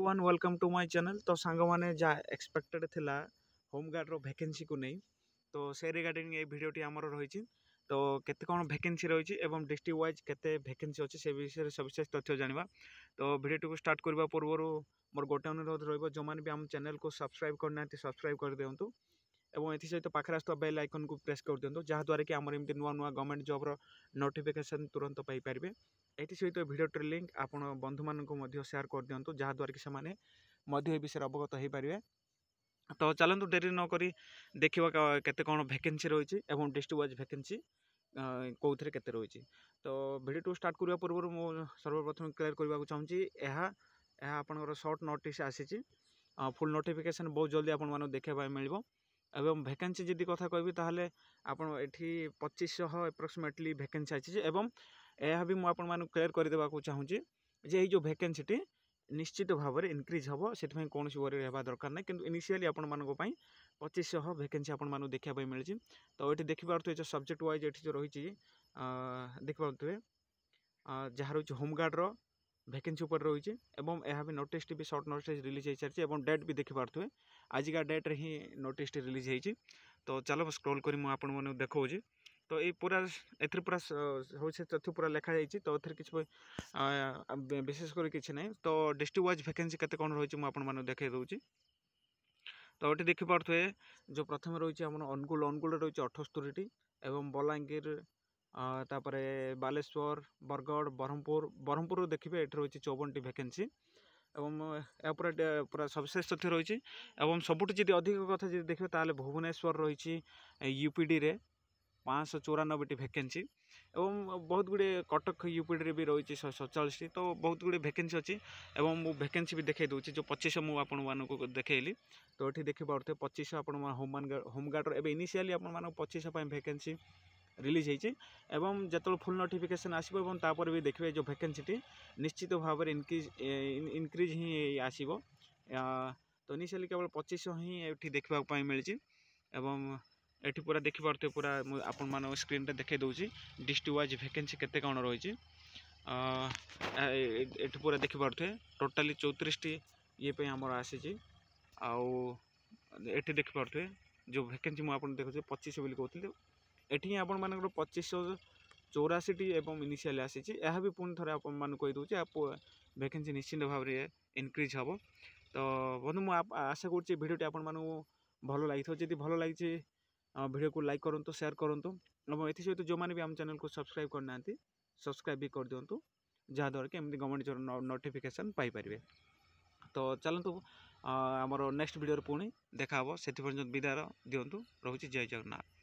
Everyone welcome to my channel. तो song मैंने जहाँ एक्सपेक्टेड थिला होमगार्ड रो वैकेंसी को नहीं, तो से रिगार्डिंग ये वीडियोटी आमर रही। तो केते कौन वैकेंसी रही एवं डिस्ट्रिक्ट वाइज केते वैकेंसी अच्छे से विषय सविशेष तथ्य जाना। तो वीडियो को स्टार्ट करने पूर्व मोर गोटे अनुरोध जो मैंने भी आम चैनल को सब्सक्राइब करना सब्सक्राइब कर दिंतु और ये सहित पाखे आसुवा बेल आइकन को प्रेस कर दिंतु जहाँद्वारा कि आमर एमती नुआ नुआ गवर्नमेंट जॉब नोटिफिकेशन तुरंत पाइपर। ये सहित भिडियो लिंक आपण बंधु मानक सेयार कर दिंतु जहाँद्वारा कि से विषय अवगत हो पारे। तो चलतु डेरी नक देखा केते कौन वैकेंसी रही और डिस्ट्रिक्ट वाइज वैकेंसी कौ थे केते रही। तो वीडियो टू स्टार्ट करने पूर्व मुझे सर्वप्रथम क्लियर करने चाहूँगी यह आपंकर सर्ट नोटिस आसी फुल नोटिफिकेशन बहुत जल्दी आपको देखा मिल एवं वैकेंसी जदि कथा कहबी ताहले आपण एठी 2500 एप्रोक्सीमेटली वैकेंसी आछि एवं यह भी मुझे क्लियर करदेवा चाहूँगी जे ये जो वैकेंसी निश्चित भाव में इनक्रीज हम से कौन वरी रहा दरकार ना कि इनिशियली आपण 2500 वैकेंसी आपको देखा मिली। तो ये देखिपे जो सब्जेक्ट वाइज ये जो रही देखिपे जहाँ रही होमगार्ड वैकेंसी उपर रही एवं यह भी नोटिस भी सर्ट नोटिस रिलीज हो सारी और डेट भी देखिपे आजिका डेट रे ही नोटिस रिलीज होती। तो चलो स्क्रॉल कर मुझे देखा। तो ये पूरा पूरा तथ्य पूरा लिखा जाइए। तो किसी विशेषकर किसी ना। तो डिस्ट्रिक्ट वाइज वैकेंसी केते कौन रही मुझे देखे दूसरी। तो ये देखिपे जो प्रथम रही अनुगुल अनुगुल रही 78टी एवं बलांगीर तापरे बालेश्वर बरगढ़ ब्रह्मपुर देखिए ये रही 54टी वैकेंसी एवं या पूरा सविशेष तथ्य रही। सबुठ जी अधिक कथा जी देखिए ताले भुवनेश्वर रही यूपीडी रे 594टी वैकेंसी एवं बहुत गुड़े कटक यूपीडी भी रही 147टी। तो बहुत गुड़े वैकेंसी अच्छी एवं मु वैकेंसी भी देखा दूसरी जो 2500 मुझे देखली। तो ये देखिए 2500 आप होमगार्ड एवं इनिशियली आप 2500 वैकेंसी रिलीज होती एवं जो फुल नोटिफिकेशन आसो तापर भी देखिए जो वैकेंसी निश्चित भाव में इनक्रीज ही आसो। तो इनिशियली केवल 2500 ही ये देखा मिली एवं ये पूरा देखिपे पूरा आपण स्क्रीन रे देखे दूसरी डिस्ट्रिक्ट वाइज वैकेंसी केते कौन रही। ये पूरा देखिपे टोटाली 34टी ये आमर आसी आउ ये देखिपे जो वैकेंसी मुझे देखुचे 2500 बोली कहते ये आपण 2584टी एवं इनिशियल आसी भी पुणी थे आपको कहीदे आप वैकेंसी निश्चिंत भाव में इनक्रीज हम। तो बंधु मुझे आशा करुँच भिडियोटी आपण भल लगी जब भल लगी वीडियो को लाइक करूँ शेयर करूँ और ये सहित जो मैंने भी आम चैनल को सब्सक्राइब करना सब्सक्राइब भी कर दिंतु जहाँद्वारा कि एमती गवर्नमेंट जॉब नोटिफिकेशन पाइपर। तो चलतु आमर नेक्स्ट वीडियो पुणी देखा से विदाय दिंतु। रोचे जय जगन्नाथ।